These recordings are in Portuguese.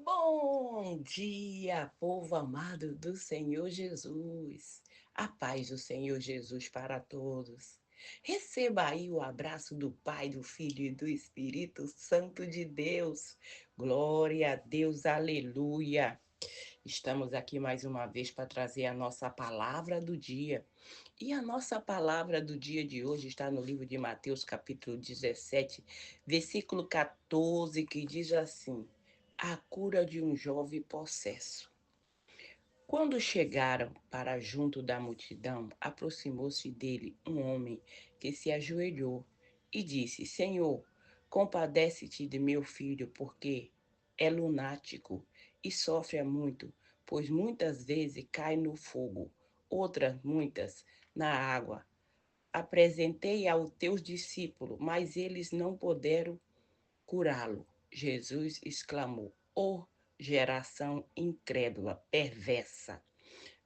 Bom dia, povo amado do Senhor Jesus. A paz do Senhor Jesus para todos. Receba aí o abraço do Pai, do Filho e do Espírito Santo de Deus. Glória a Deus, aleluia. Estamos aqui mais uma vez para trazer a nossa palavra do dia. E a nossa palavra do dia de hoje está no livro de Mateus, capítulo 17, versículo 14, que diz assim: A cura de um jovem possesso. Quando chegaram para junto da multidão, aproximou-se dele um homem que se ajoelhou e disse: Senhor, compadece-te de meu filho, porque é lunático e sofre muito, pois muitas vezes cai no fogo, outras muitas na água. Apresentei aos teus discípulos, mas eles não puderam curá-lo. Jesus exclamou: Ó geração incrédula, perversa,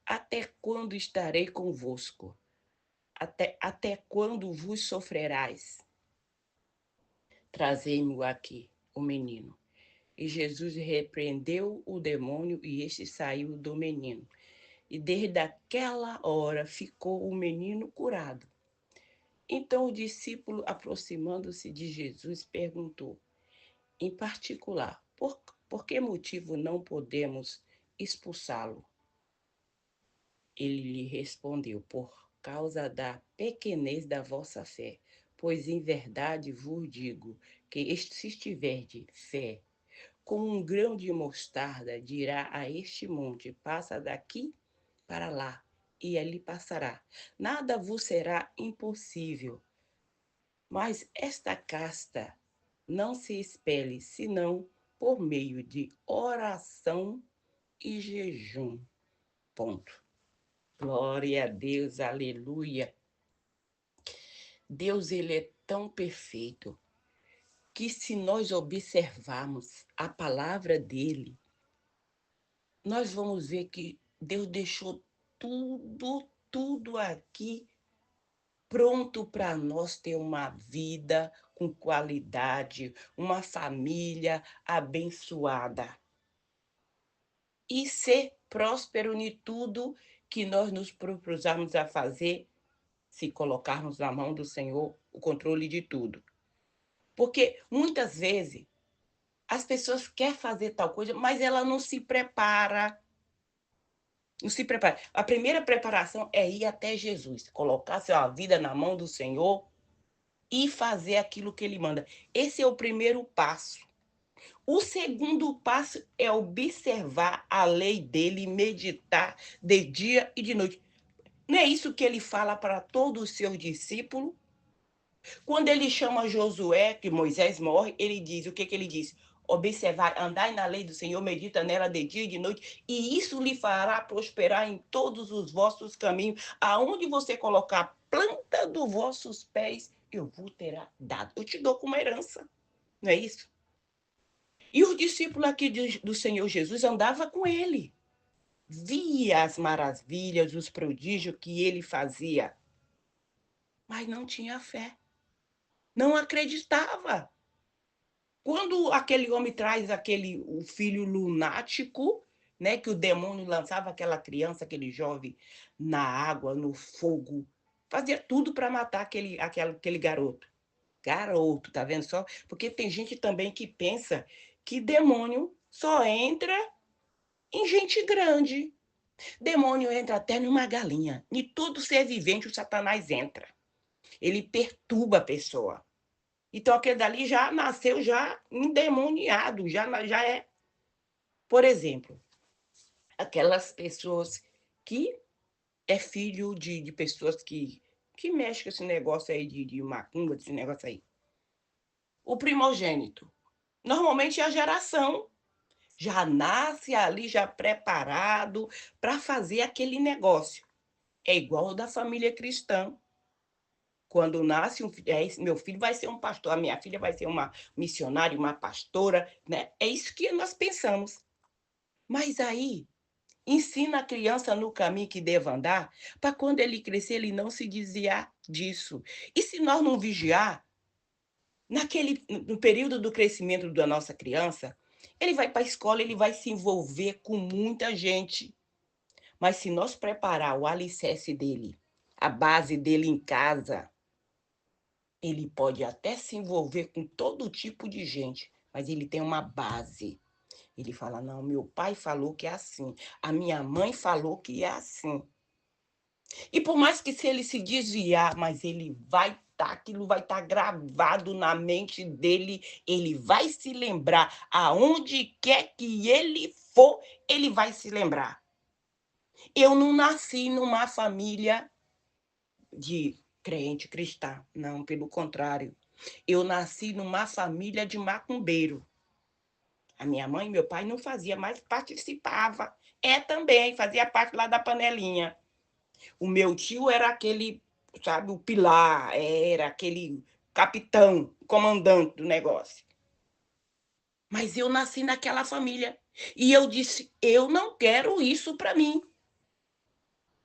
até quando estarei convosco? Até quando vos sofrerás? Trazei-mo aqui, o menino. E Jesus repreendeu o demônio e este saiu do menino. E desde aquela hora ficou o menino curado. Então o discípulo, aproximando-se de Jesus, perguntou, em particular, por que motivo não podemos expulsá-lo? Ele lhe respondeu, por causa da pequenez da vossa fé. Pois em verdade vos digo que se tiverdes fé, como um grão de mostarda, dirá a este monte, passa daqui para lá, e ali passará. Nada vos será impossível. Mas esta casta não se expele, senão por meio de oração e jejum. Ponto. Glória a Deus, aleluia. Deus, ele é tão perfeito que se nós observarmos a palavra dele, nós vamos ver que Deus deixou tudo aqui pronto para nós ter uma vida com qualidade, uma família abençoada e ser próspero em tudo que nós nos propusarmos a fazer, se colocarmos na mão do Senhor o controle de tudo. Porque muitas vezes as pessoas querem fazer tal coisa, mas ela não se prepara. Não se prepara. A primeira preparação é ir até Jesus, colocar sua vida na mão do Senhor e fazer aquilo que ele manda. Esse é o primeiro passo. O segundo passo é observar a lei dele e meditar de dia e de noite. Não é isso que ele fala para todos os seus discípulos? Quando ele chama Josué, que Moisés morre, ele diz, o que ele diz? Observar, andai na lei do Senhor, medita nela de dia e de noite, e isso lhe fará prosperar em todos os vossos caminhos. Aonde você colocar a planta dos vossos pés, eu vos terá dado. Eu te dou como herança, não é isso? E os discípulos aqui do Senhor Jesus andavam com ele. Via as maravilhas, os prodígios que ele fazia, mas não tinha fé. Não acreditava. Quando aquele homem traz o filho lunático, né, que o demônio lançava aquela criança, aquele jovem, na água, no fogo, fazia tudo para matar aquele garoto. Garoto, tá vendo só? Porque tem gente também que pensa que demônio só entra em gente grande. Demônio entra até numa galinha. Em todo ser vivente, o Satanás entra. Ele perturba a pessoa. Então, aquele dali já nasceu já endemoniado, já é. Por exemplo, aquelas pessoas que é filho de pessoas que mexem com esse negócio aí de macumba, desse negócio aí. O primogênito. Normalmente é a geração. Já nasce ali, já preparado para fazer aquele negócio. É igual o da família cristã. Quando nasce um filho, meu filho vai ser um pastor, a minha filha vai ser uma missionária, uma pastora, né? É isso que nós pensamos. Mas aí, ensina a criança no caminho que deva andar, para quando ele crescer, ele não se desviar disso. E se nós não vigiar, no período do crescimento da nossa criança, Ele vai para a escola, ele vai se envolver com muita gente. Mas se nós preparar o alicerce dele, a base dele em casa, ele pode até se envolver com todo tipo de gente, mas ele tem uma base. Ele fala, não, meu pai falou que é assim, a minha mãe falou que é assim. E por mais que se ele se desviar, mas ele vai estar, aquilo vai estar gravado na mente dele, ele vai se lembrar, aonde quer que ele for, ele vai se lembrar. Eu não nasci numa família de crente cristã, não, pelo contrário. Eu nasci numa família de macumbeiro. A minha mãe e meu pai não fazia, mas participava. É também, fazia parte lá da panelinha. O meu tio era aquele, sabe, o pilar, era aquele capitão, comandante do negócio. Mas eu nasci naquela família. E eu disse, eu não quero isso para mim.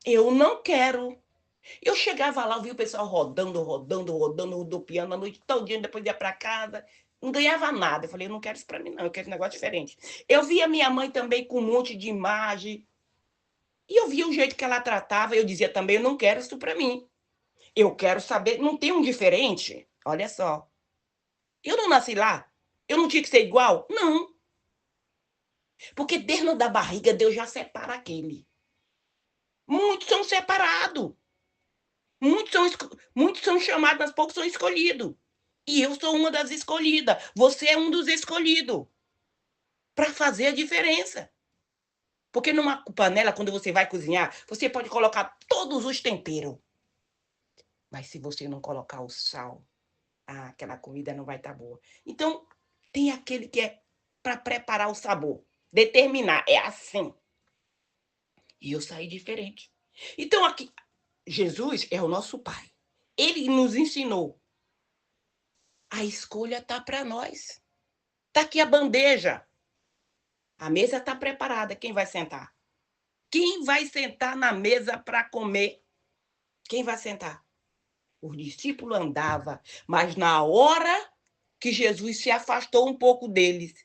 Eu não quero. Eu chegava lá, eu via o pessoal rodopiando a noite todinha, depois ia para casa, não ganhava nada. Eu falei, eu não quero isso para mim, não, eu quero um negócio diferente. Eu via minha mãe também com um monte de imagem, e eu via o jeito que ela tratava, eu dizia também, eu não quero isso para mim. Eu quero saber, não tem um diferente? Olha só. Eu não nasci lá? Eu não tinha que ser igual? Não. Porque dentro da barriga Deus já separa aquele. Muitos são separados. Muitos são chamados, mas poucos são escolhidos. E eu sou uma das escolhidas. Você é um dos escolhidos. Para fazer a diferença. Porque numa panela, quando você vai cozinhar, você pode colocar todos os temperos. Mas se você não colocar o sal, aquela comida não vai estar boa. Então, tem aquele que é para preparar o sabor. Determinar. É assim. E eu saí diferente. Então, aqui, Jesus é o nosso Pai. Ele nos ensinou. A escolha está para nós. Está aqui a bandeja. A mesa está preparada. Quem vai sentar? Quem vai sentar na mesa para comer? Quem vai sentar? Os discípulos andavam, mas na hora que Jesus se afastou um pouco deles,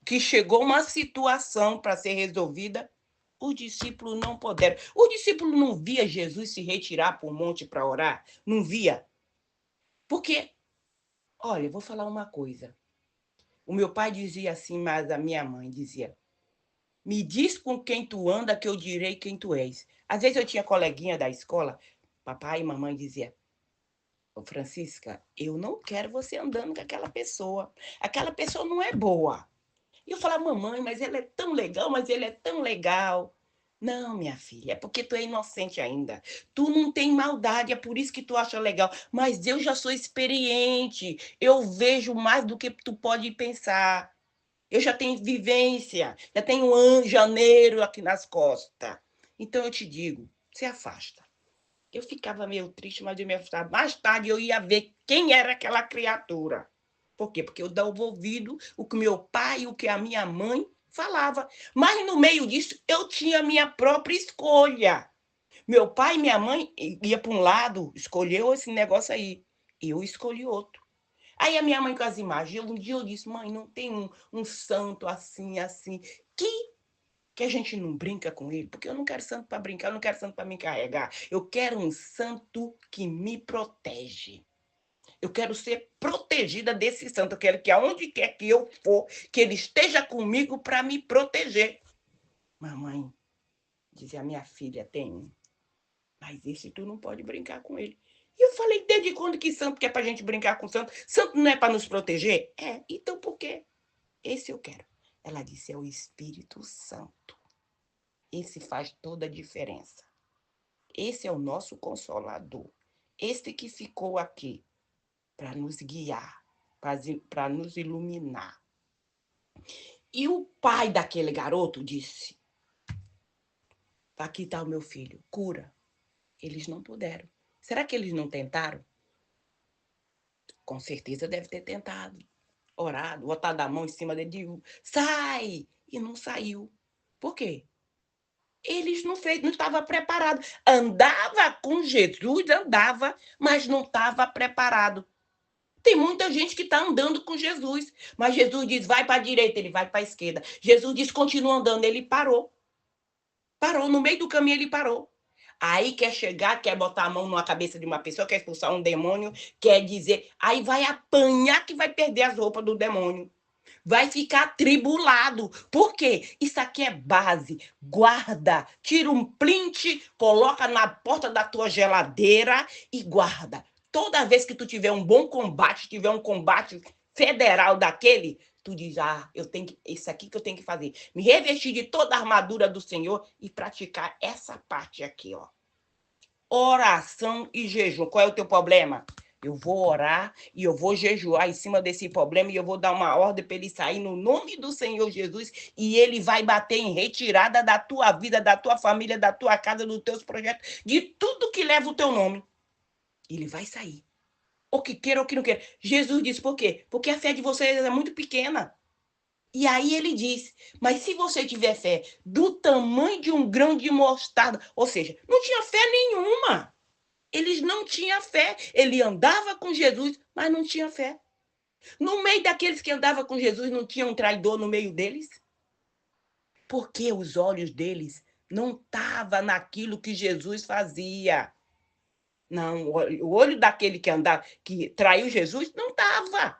que chegou uma situação para ser resolvida, os discípulos não puderam. Os discípulos não via Jesus se retirar para o monte para orar? Não via. Porque, olha, vou falar uma coisa. O meu pai dizia assim, mas a minha mãe dizia, me diz com quem tu anda que eu direi quem tu és. Às vezes eu tinha coleguinha da escola, papai e mamãe dizia, ô Francisca, eu não quero você andando com aquela pessoa. Aquela pessoa não é boa. E eu falava, mamãe, mas ele é tão legal, mas ele é tão legal. Não, minha filha, é porque tu é inocente ainda. Tu não tem maldade, é por isso que tu acha legal. Mas eu já sou experiente, eu vejo mais do que tu pode pensar. Eu já tenho vivência, já tenho janeiro aqui nas costas. Então eu te digo, se afasta. Eu ficava meio triste, mas eu me afastava. Mais tarde eu ia ver quem era aquela criatura. Por quê? Porque eu dava ouvido o que meu pai, o que a minha mãe falava. Mas no meio disso, eu tinha a minha própria escolha. Meu pai e minha mãe ia para um lado, escolheu esse negócio aí. Eu escolhi outro. Aí a minha mãe com as imagens, um dia eu disse, mãe, não tem um santo assim, assim, que a gente não brinca com ele, porque eu não quero santo para brincar, eu não quero santo para me carregar. Eu quero um santo que me protege. Eu quero ser protegida desse santo. Eu quero que aonde quer que eu for, que ele esteja comigo para me proteger. Mamãe, dizia a minha filha, tem um. Mas esse tu não pode brincar com ele. E eu falei, desde quando que santo que é pra gente brincar com santo? Santo não é para nos proteger? É, então por quê? Esse eu quero. Ela disse, é o Espírito Santo. Esse faz toda a diferença. Esse é o nosso consolador. Esse que ficou aqui para nos guiar, para nos iluminar. E o pai daquele garoto disse, aqui está o meu filho, cura. Eles não puderam. Será que eles não tentaram? Com certeza deve ter tentado. Orado, botado a mão em cima dele, digo, sai! E não saiu. Por quê? Eles não estavam preparados. Andava com Jesus, andava, mas não estava preparado. Tem muita gente que está andando com Jesus, mas Jesus diz, vai para a direita, ele vai para a esquerda. Jesus diz, continua andando, ele parou. Parou, no meio do caminho ele parou. Aí quer chegar, quer botar a mão numa cabeça de uma pessoa, quer expulsar um demônio, quer dizer, aí vai apanhar que vai perder as roupas do demônio. Vai ficar tribulado. Por quê? Isso aqui é base. Guarda. Tira um print, coloca na porta da tua geladeira e guarda. Toda vez que tu tiver um bom combate, tiver um combate federal daquele, tu diz, eu tenho que, isso aqui que eu tenho que fazer. Me revestir de toda a armadura do Senhor e praticar essa parte aqui, ó. Oração e jejum. Qual é o teu problema? Eu vou orar e eu vou jejuar em cima desse problema e eu vou dar uma ordem para ele sair no nome do Senhor Jesus e ele vai bater em retirada da tua vida, da tua família, da tua casa, dos teus projetos, de tudo que leva o teu nome. Ele vai sair. Ou que queira ou que não queira. Jesus disse por quê? Porque a fé de vocês é muito pequena. E aí ele diz, mas se você tiver fé do tamanho de um grão de mostarda, ou seja, não tinha fé nenhuma. Eles não tinham fé. Ele andava com Jesus, mas não tinha fé. No meio daqueles que andavam com Jesus, não tinha um traidor no meio deles? Porque os olhos deles não estavam naquilo que Jesus fazia. Não, o olho daquele que andava, que traiu Jesus, não estava.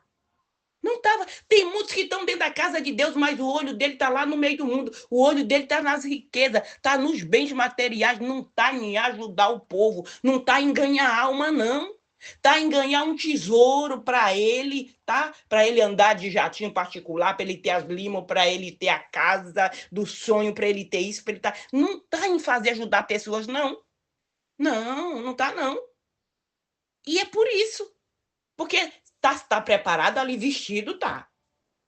Não estava. Tem muitos que estão dentro da casa de Deus, mas o olho dele está lá no meio do mundo. O olho dele está nas riquezas, está nos bens materiais, não está em ajudar o povo, não está em ganhar alma, não. Está em ganhar um tesouro para ele, tá? Para ele andar de jatinho particular, para ele ter as limas, para ele ter a casa do sonho, para ele ter isso, para ele tá. Não está em fazer ajudar pessoas, não. Não, não está, não. E é por isso. Porque tá preparado ali, vestido, tá.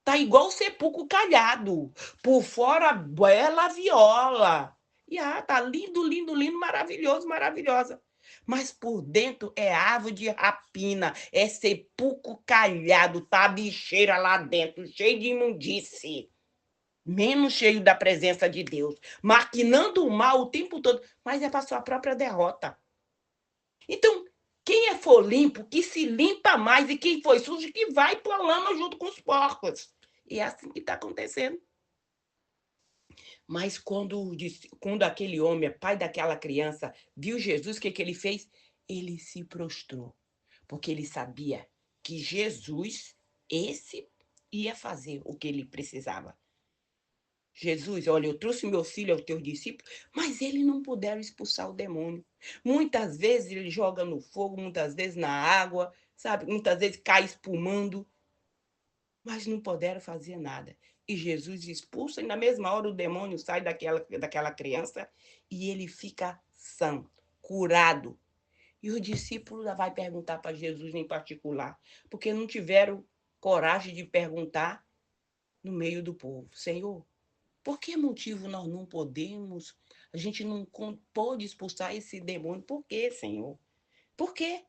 Tá igual o sepulcro calhado. Por fora, bela viola. E tá lindo, lindo, lindo, maravilhoso, maravilhosa. Mas por dentro é árvore de rapina, é sepulcro calhado, tá bicheira lá dentro, cheio de imundície. Menos cheio da presença de Deus, maquinando o mal o tempo todo, mas é para sua própria derrota. Então, quem for limpo, que se limpa mais, e quem foi sujo, que vai para a lama junto com os porcos. E é assim que está acontecendo. Mas quando aquele homem, pai daquela criança, viu Jesus, o que ele fez? Ele se prostrou, porque ele sabia que Jesus, esse, ia fazer o que ele precisava. Jesus, olha, eu trouxe meu filho aos teus discípulos, mas eles não puderam expulsar o demônio. Muitas vezes ele joga no fogo, muitas vezes na água, sabe? Muitas vezes cai espumando, mas não puderam fazer nada. E Jesus expulsa e na mesma hora o demônio sai daquela criança e ele fica são, curado. E o discípulo vai perguntar para Jesus em particular, porque não tiveram coragem de perguntar no meio do povo. Senhor, por que motivo nós não podemos, a gente não pode expulsar esse demônio? Por quê, Senhor? Por quê?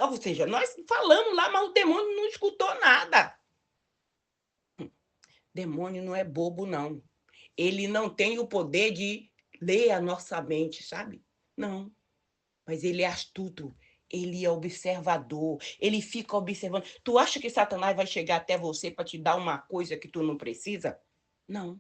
Ou seja, nós falamos lá, mas o demônio não escutou nada. Demônio não é bobo, não. Ele não tem o poder de ler a nossa mente, sabe? Não. Mas ele é astuto. Ele é observador. Ele fica observando. Tu acha que Satanás vai chegar até você para te dar uma coisa que tu não precisa? Não.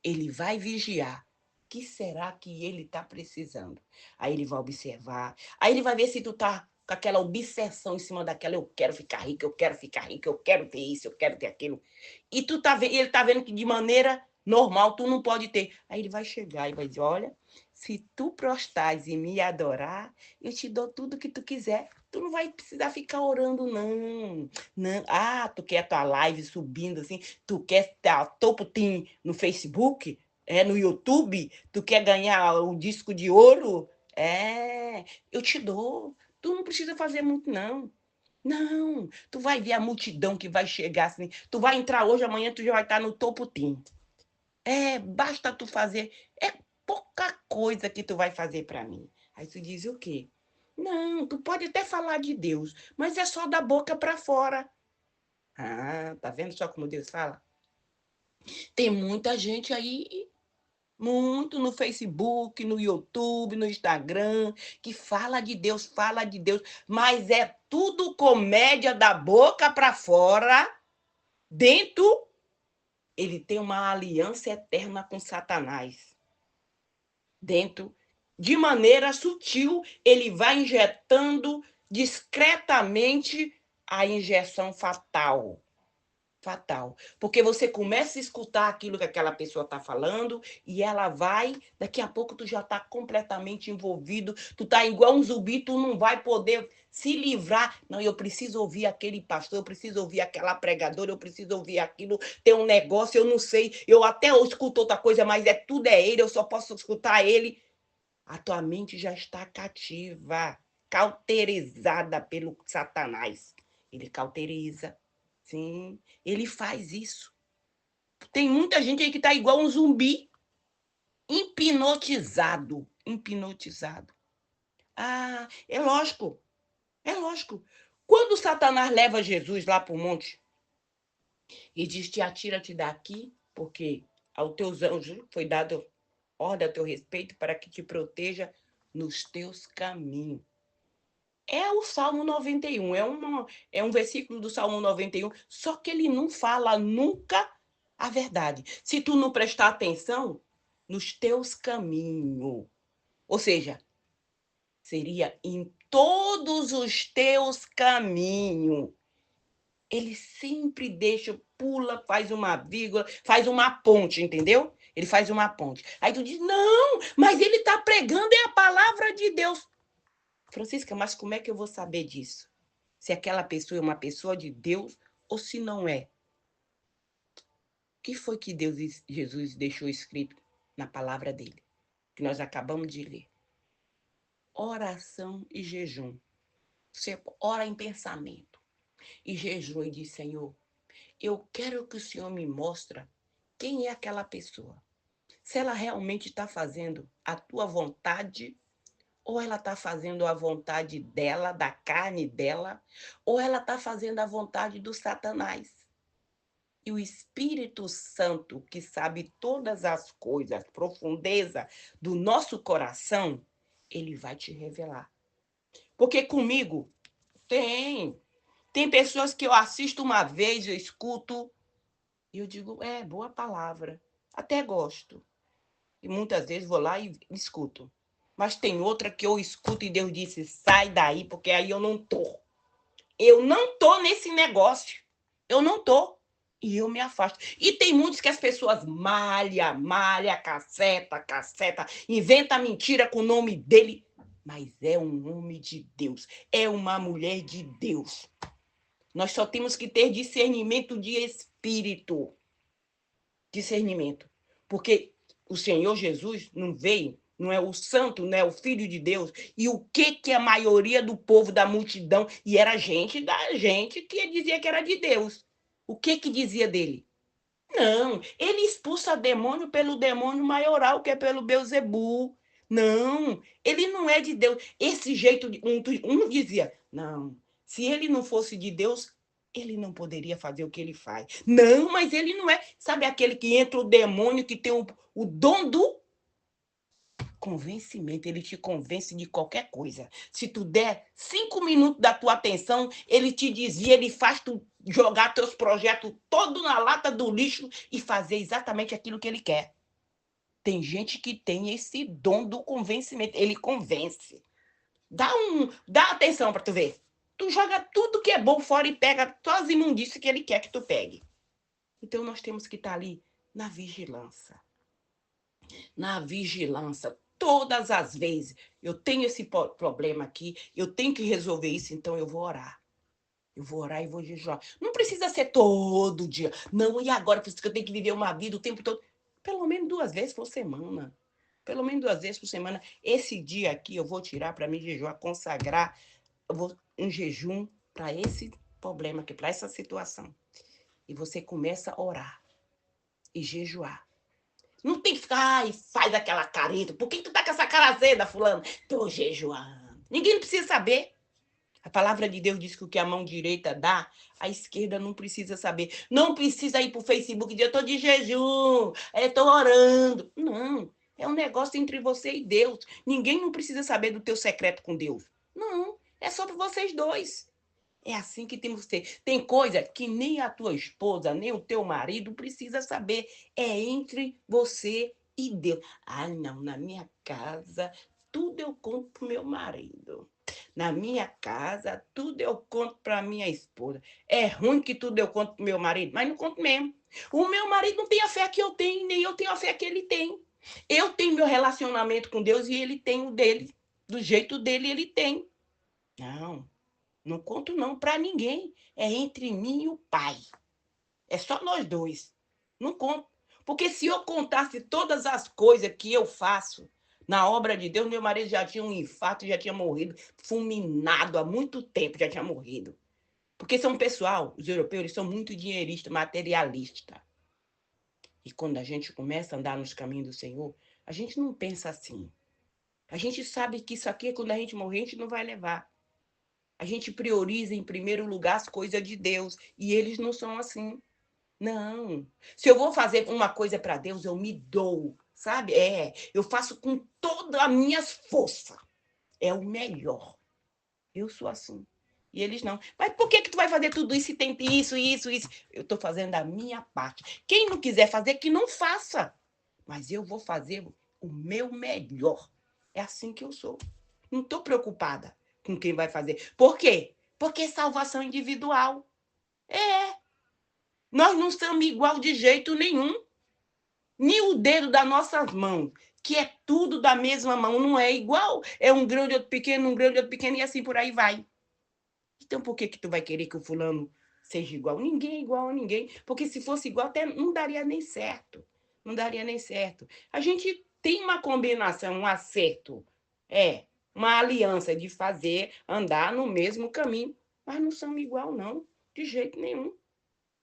Ele vai vigiar. O que será que ele está precisando? Aí ele vai observar. Aí ele vai ver se tu tá com aquela obsessão em cima daquela, eu quero ficar rico, eu quero ficar rico, eu quero ter isso, eu quero ter aquilo. E ele tá vendo que de maneira normal tu não pode ter. Aí ele vai chegar e vai dizer, olha, se tu prostrares e me adorar, eu te dou tudo que tu quiser. Tu não vai precisar ficar orando, não. Não. Tu quer a tua live subindo assim, tu quer estar topo team no Facebook, no YouTube, tu quer ganhar um disco de ouro? Eu te dou. Tu não precisa fazer muito, não. Não, tu vai ver a multidão que vai chegar assim. Tu vai entrar hoje, amanhã tu já vai estar no topo team. Basta tu fazer. É pouca coisa que tu vai fazer para mim. Aí tu diz o quê? Não, tu pode até falar de Deus, mas é só da boca para fora. Tá vendo só como Deus fala? Tem muita gente aí, muito no Facebook, no YouTube, no Instagram, que fala de Deus, mas é tudo comédia da boca para fora, dentro ele tem uma aliança eterna com Satanás. Dentro, de maneira sutil, ele vai injetando discretamente a injeção fatal. Fatal. Porque você começa a escutar aquilo que aquela pessoa está falando e ela vai, daqui a pouco tu já está completamente envolvido, tu está igual um zumbi, tu não vai poder se livrar. Não, eu preciso ouvir aquele pastor, eu preciso ouvir aquela pregadora, eu preciso ouvir aquilo, tem um negócio, eu não sei, eu até escuto outra coisa, mas tudo é ele, eu só posso escutar ele. A tua mente já está cativa, cauterizada pelo Satanás. Ele cauteriza. Sim, ele faz isso. Tem muita gente aí que tá igual um zumbi, hipnotizado. Hipnotizado. Ah, é lógico. É lógico. Quando Satanás leva Jesus lá para o monte e diz: te atira-te daqui, porque aos teus anjos foi dado ordem a teu respeito para que te proteja nos teus caminhos. É o Salmo 91, é um versículo do Salmo 91, só que ele não fala nunca a verdade. Se tu não prestar atenção nos teus caminhos, ou seja, seria em todos os teus caminhos. Ele sempre deixa, pula, faz uma vírgula, faz uma ponte, entendeu? Ele faz uma ponte. Aí tu diz, não, mas ele está pregando é a palavra de Deus. Francisca, mas como é que eu vou saber disso? Se aquela pessoa é uma pessoa de Deus ou se não é? O que foi que Jesus deixou escrito na palavra dele? Que nós acabamos de ler. Oração e jejum. Você ora em pensamento e jejum e diz, Senhor, eu quero que o Senhor me mostre quem é aquela pessoa. Se ela realmente está fazendo a tua vontade ou ela está fazendo a vontade dela, da carne dela, ou ela está fazendo a vontade do Satanás. E o Espírito Santo, que sabe todas as coisas, profundeza do nosso coração, ele vai te revelar. Porque comigo tem pessoas que eu assisto uma vez, eu escuto, e eu digo, boa palavra, até gosto. E muitas vezes vou lá e escuto. Mas tem outra que eu escuto e Deus disse, sai daí, porque aí eu não tô. Eu não tô nesse negócio. Eu não tô. E eu me afasto. E tem muitos que as pessoas malha, caceta, inventa mentira com o nome dele. Mas é um homem de Deus. É uma mulher de Deus. Nós só temos que ter discernimento de espírito. Discernimento. Porque o Senhor Jesus não veio, não é o santo, não é o filho de Deus. E o que a maioria do povo da multidão, e era gente da gente que dizia que era de Deus. O que dizia dele? Não, ele expulsa demônio pelo demônio maioral, que é pelo Beelzebu. Não, ele não é de Deus. Esse jeito, um dizia, não, se ele não fosse de Deus, ele não poderia fazer o que ele faz. Não, mas ele não é. Sabe aquele que entra o demônio, que tem o dom do convencimento, ele te convence de qualquer coisa. Se tu der 5 minutos da tua atenção, ele te dizia, ele faz tu jogar teus projetos todo na lata do lixo e fazer exatamente aquilo que ele quer. Tem gente que tem esse dom do convencimento, ele convence. Dá atenção para tu ver. Tu joga tudo que é bom fora e pega todas as imundícias que ele quer que tu pegue. Então nós temos que estar ali na vigilância. Na vigilância. Todas as vezes eu tenho esse problema aqui, eu tenho que resolver isso, então eu vou orar. Eu vou orar e vou jejuar. Não precisa ser todo dia. Não, e agora que eu tenho que viver uma vida o tempo todo? Pelo menos 2 vezes por semana. Pelo menos 2 vezes por semana. Esse dia aqui eu vou tirar para mim jejuar, consagrar um jejum para esse problema aqui, para essa situação. E você começa a orar e jejuar. Não tem que ficar, faz aquela careta. Por que tu tá com essa cara azeda, fulano? Tô jejuando. Ninguém precisa saber. A palavra de Deus diz que o que a mão direita dá, a esquerda não precisa saber. Não precisa ir pro Facebook e dizer, eu tô de jejum, eu tô orando. Não, é um negócio entre você e Deus. Ninguém não precisa saber do teu secreto com Deus. Não, é só para vocês dois. É assim que temos que ser. Tem coisa que nem a tua esposa, nem o teu marido precisa saber. É entre você e Deus. Ah, não, na minha casa, tudo eu conto pro meu marido. Na minha casa, tudo eu conto para minha esposa. É ruim que tudo eu conto pro meu marido, mas não conto mesmo. O meu marido não tem a fé que eu tenho, nem eu tenho a fé que ele tem. Eu tenho meu relacionamento com Deus e ele tem o dele. Do jeito dele, ele tem. Não, não conto não para ninguém. É entre mim e o Pai. É só nós dois. Não conto. Porque se eu contasse todas as coisas que eu faço na obra de Deus, meu marido já tinha um infarto, já tinha morrido, fulminado há muito tempo, já tinha morrido. Porque são pessoal, os europeus, eles são muito dinheiristas, materialistas. E quando a gente começa a andar nos caminhos do Senhor, a gente não pensa assim. A gente sabe que isso aqui, quando a gente morrer, a gente não vai levar. A gente prioriza em primeiro lugar as coisas de Deus. E eles não são assim. Não. Se eu vou fazer uma coisa para Deus, eu me dou, sabe? Eu faço com todas as minhas forças. É o melhor. Eu sou assim. E eles não. Mas por que tu vai fazer tudo isso e tem isso, isso, isso? Eu estou fazendo a minha parte. Quem não quiser fazer, que não faça. Mas eu vou fazer o meu melhor. É assim que eu sou. Não estou preocupada com quem vai fazer. Por quê? Porque é salvação individual. Nós não somos igual de jeito nenhum. Nem o dedo das nossas mãos, que é tudo da mesma mão, não é igual. É um grande, outro pequeno, um grande, outro pequeno, e assim por aí vai. Então por que tu vai querer que o fulano seja igual? Ninguém é igual a ninguém. Porque se fosse igual, até não daria nem certo. Não daria nem certo. A gente tem uma combinação, um acerto. Uma aliança de fazer, andar no mesmo caminho. Mas não somos igual, não. De jeito nenhum.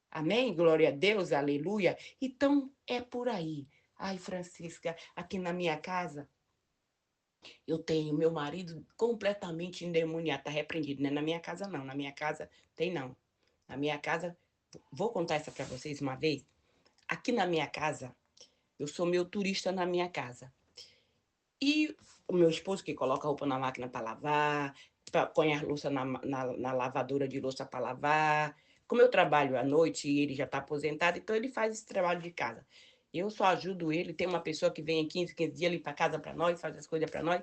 Amém? Glória a Deus, aleluia. Então, é por aí. Ai, Francisca, aqui na minha casa, eu tenho meu marido completamente endemoniado, está repreendido. Não é na minha casa, não. Na minha casa, tem não. Na minha casa, vou contar essa para vocês uma vez. Aqui na minha casa, eu sou meu turista na minha casa. E o meu esposo que coloca a roupa na máquina para lavar, põe a louça na lavadora de louça para lavar. Como eu trabalho à noite e ele já está aposentado, então ele faz esse trabalho de casa. Eu só ajudo ele, tem uma pessoa que vem em 15 dias limpa a casa para nós, faz as coisas para nós.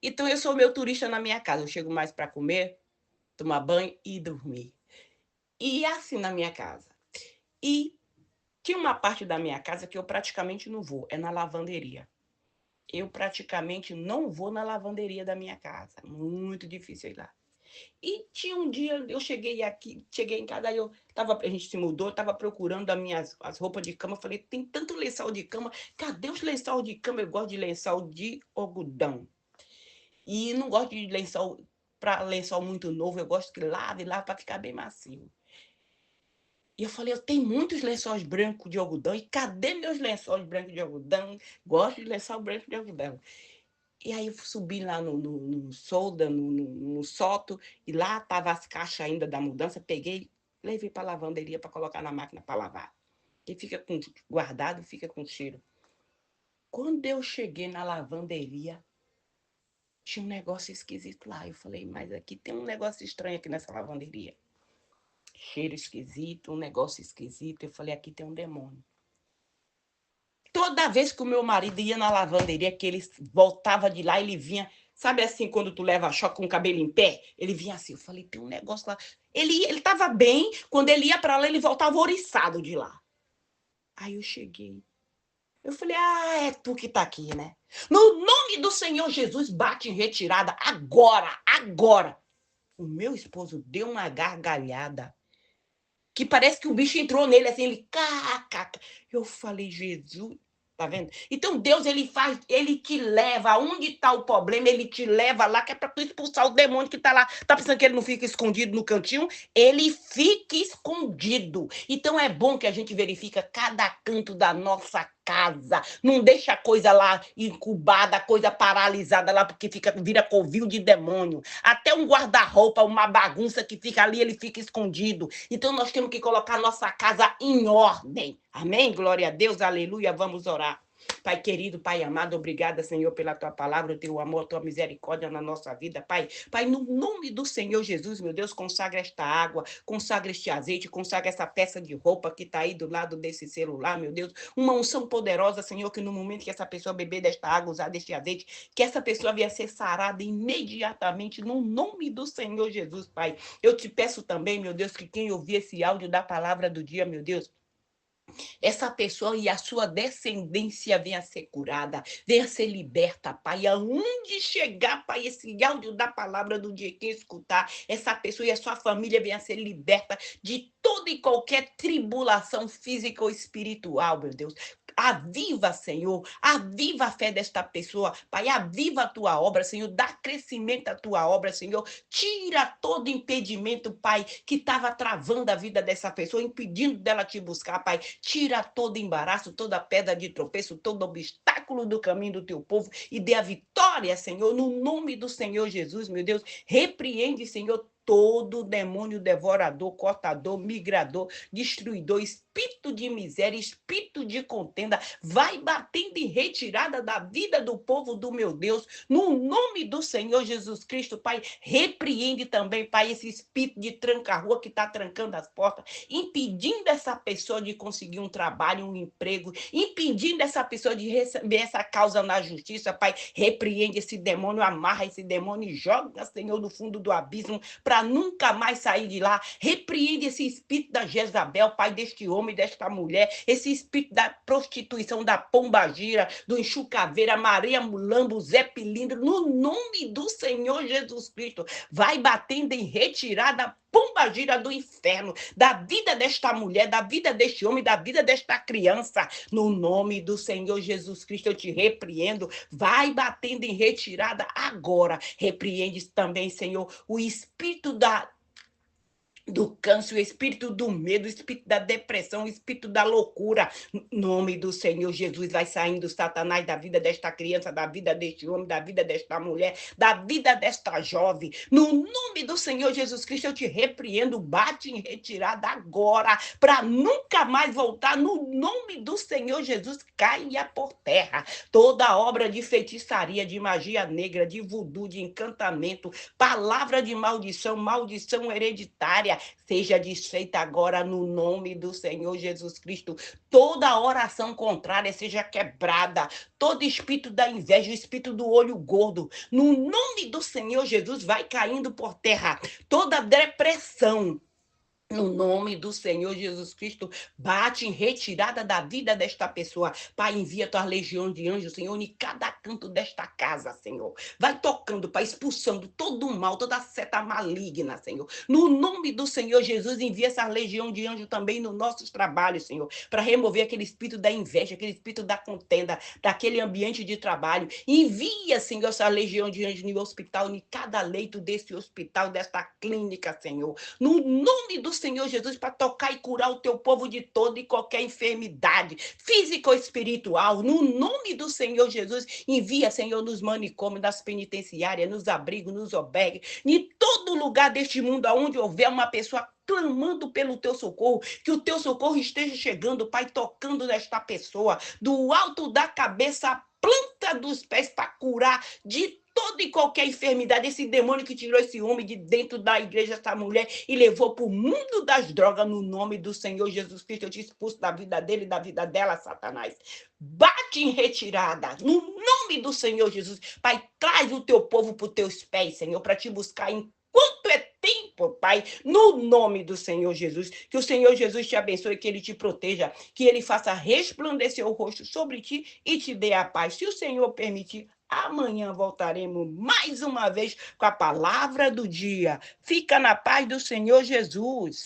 Então eu sou meu turista na minha casa, eu chego mais para comer, tomar banho e dormir. E assim na minha casa. E tinha uma parte da minha casa que eu praticamente não vou, é na lavanderia. Eu praticamente não vou na lavanderia da minha casa. Muito difícil ir lá. E tinha um dia, eu cheguei em casa, aí a gente se mudou, estava procurando as roupas de cama. Eu falei, tem tanto lençol de cama, cadê os lençol de cama? Eu gosto de lençol de algodão. E não gosto de lençol muito novo, eu gosto que lave para ficar bem macio. E eu falei, eu tenho muitos lençóis brancos de algodão, e cadê meus lençóis brancos de algodão? Gosto de lençol branco de algodão. E aí eu subi lá no solda, no soto, e lá estavam as caixas ainda da mudança, peguei, levei para a lavanderia para colocar na máquina para lavar. E fica guardado, fica com cheiro. Quando eu cheguei na lavanderia, tinha um negócio esquisito lá. Eu falei, mas aqui tem um negócio estranho aqui nessa lavanderia. Cheiro esquisito, um negócio esquisito. Eu falei, aqui tem um demônio. Toda vez que o meu marido ia na lavanderia, que ele voltava de lá, ele vinha, sabe assim, quando tu leva choque com o cabelo em pé? Ele vinha assim, eu falei, tem um negócio lá. Ele estava bem, quando ele ia para lá, ele voltava oriçado de lá. Aí eu cheguei. Eu falei, é tu que tá aqui, né? No nome do Senhor Jesus, bate em retirada, agora, agora. O meu esposo deu uma gargalhada, que parece que o bicho entrou nele, assim, ele... Eu falei, Jesus... Tá vendo? Então Deus, ele te leva, aonde está o problema, ele te leva lá, que é para tu expulsar o demônio que está lá. Tá pensando que ele não fica escondido no cantinho? Ele fica escondido. Então é bom que a gente verifica cada canto da nossa casa. Não deixa a coisa lá incubada, a coisa paralisada lá, porque vira covil de demônio. Até um guarda-roupa, uma bagunça que fica ali, ele fica escondido. Então nós temos que colocar a nossa casa em ordem. Amém? Glória a Deus, aleluia, vamos orar. Pai querido, Pai amado, obrigada, Senhor, pela tua palavra, o teu amor, a tua misericórdia na nossa vida, Pai. Pai, no nome do Senhor Jesus, meu Deus, consagra esta água, consagra este azeite, consagra essa peça de roupa que está aí do lado desse celular, meu Deus. Uma unção poderosa, Senhor, que no momento que essa pessoa beber desta água, usar deste azeite, que essa pessoa venha ser sarada imediatamente, no nome do Senhor Jesus, Pai. Eu te peço também, meu Deus, que quem ouvir esse áudio da palavra do dia, meu Deus, essa pessoa e a sua descendência venha ser curada, venha ser liberta, Pai. Aonde chegar, Pai, esse áudio da palavra do dia, quem escutar, essa pessoa e a sua família venha ser liberta de toda e qualquer tribulação física ou espiritual, meu Deus. Aviva, Senhor, aviva a fé desta pessoa, Pai, aviva a tua obra, Senhor, dá crescimento à tua obra, Senhor, tira todo impedimento, Pai, que estava travando a vida dessa pessoa, impedindo dela te buscar, Pai, tira todo embaraço, toda pedra de tropeço, todo obstáculo do caminho do teu povo e dê a vitória, Senhor, no nome do Senhor Jesus, meu Deus, repreende, Senhor, todo demônio devorador, cortador, migrador, destruidor, espírito de miséria, espírito de contenda, vai batendo em retirada da vida do povo do meu Deus, no nome do Senhor Jesus Cristo, Pai, repreende também, Pai, esse espírito de tranca-rua que está trancando as portas, impedindo essa pessoa de conseguir um trabalho, um emprego, impedindo essa pessoa de receber essa causa na justiça, Pai, repreende esse demônio, amarra esse demônio e joga, Senhor, no fundo do abismo, para nunca mais sair de lá. Repreende esse espírito da Jezabel, Pai, deste homem, desta mulher, esse espírito da prostituição, da pombagira, do enxucaveira, Maria Mulambo, Zé Pilindro, no nome do Senhor Jesus Cristo, vai batendo em retirada, pombagira do inferno, da vida desta mulher, da vida deste homem, da vida desta criança, no nome do Senhor Jesus Cristo, eu te repreendo, vai batendo em retirada agora, repreende também, Senhor, o espírito do câncer, o espírito do medo, o espírito da depressão, o espírito da loucura. Em nome do Senhor Jesus, vai saindo Satanás da vida desta criança, da vida deste homem, da vida desta mulher, da vida desta jovem. No nome do Senhor Jesus Cristo, eu te repreendo, bate em retirada agora, para nunca mais voltar. No nome do Senhor Jesus, caia por terra toda obra de feitiçaria, de magia negra, de voodoo, de encantamento, palavra de maldição, maldição hereditária, seja desfeita agora no nome do Senhor Jesus Cristo. Toda oração contrária seja quebrada. Todo espírito da inveja, o espírito do olho gordo, no nome do Senhor Jesus, vai caindo por terra. Toda depressão, no nome do Senhor Jesus Cristo, bate em retirada da vida desta pessoa. Pai, envia tua legião de anjos, Senhor, em cada canto desta casa, Senhor. Vai tocando, Pai, expulsando todo o mal, toda seta maligna, Senhor. No nome do Senhor Jesus, envia essa legião de anjos também nos nossos trabalhos, Senhor, para remover aquele espírito da inveja, aquele espírito da contenda, daquele ambiente de trabalho. Envia, Senhor, essa legião de anjos no hospital, em cada leito desse hospital, desta clínica, Senhor. No nome do Senhor Jesus, para tocar e curar o teu povo de toda e qualquer enfermidade, física ou espiritual, no nome do Senhor Jesus, envia, Senhor, nos manicômios, nas penitenciárias, nos abrigos, nos albergues, em todo lugar deste mundo, onde houver uma pessoa clamando pelo teu socorro, que o teu socorro esteja chegando, Pai, tocando nesta pessoa, do alto da cabeça à planta dos pés, para curar de toda e qualquer enfermidade, esse demônio que tirou esse homem de dentro da igreja, essa mulher, e levou para o mundo das drogas, no nome do Senhor Jesus Cristo, eu te expulso da vida dele e da vida dela, Satanás. Bate em retirada, no nome do Senhor Jesus. Pai, traz o teu povo para os teus pés, Senhor, para te buscar enquanto é tempo, Pai, no nome do Senhor Jesus. Que o Senhor Jesus te abençoe, que ele te proteja, que ele faça resplandecer o rosto sobre ti e te dê a paz. Se o Senhor permitir, amanhã voltaremos mais uma vez com a palavra do dia. Fica na paz do Senhor Jesus.